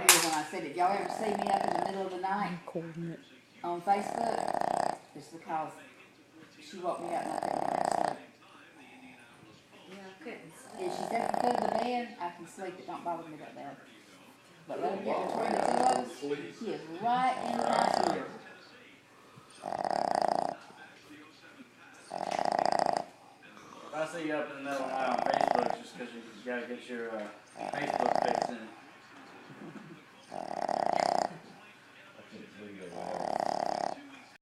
ear when I said it. Y'all ever see me up in the middle of the night on Facebook? It's because she woke me up and I couldn't go to sleep. Yeah, I couldn't sleep. If she's at the foot of the bed, I can sleep. It don't bother me that bad. But let her get between the two of us, she is right in my ear. If I see you up in the middle of the night on Facebook, it's just because you gotta get your Facebook fixed in.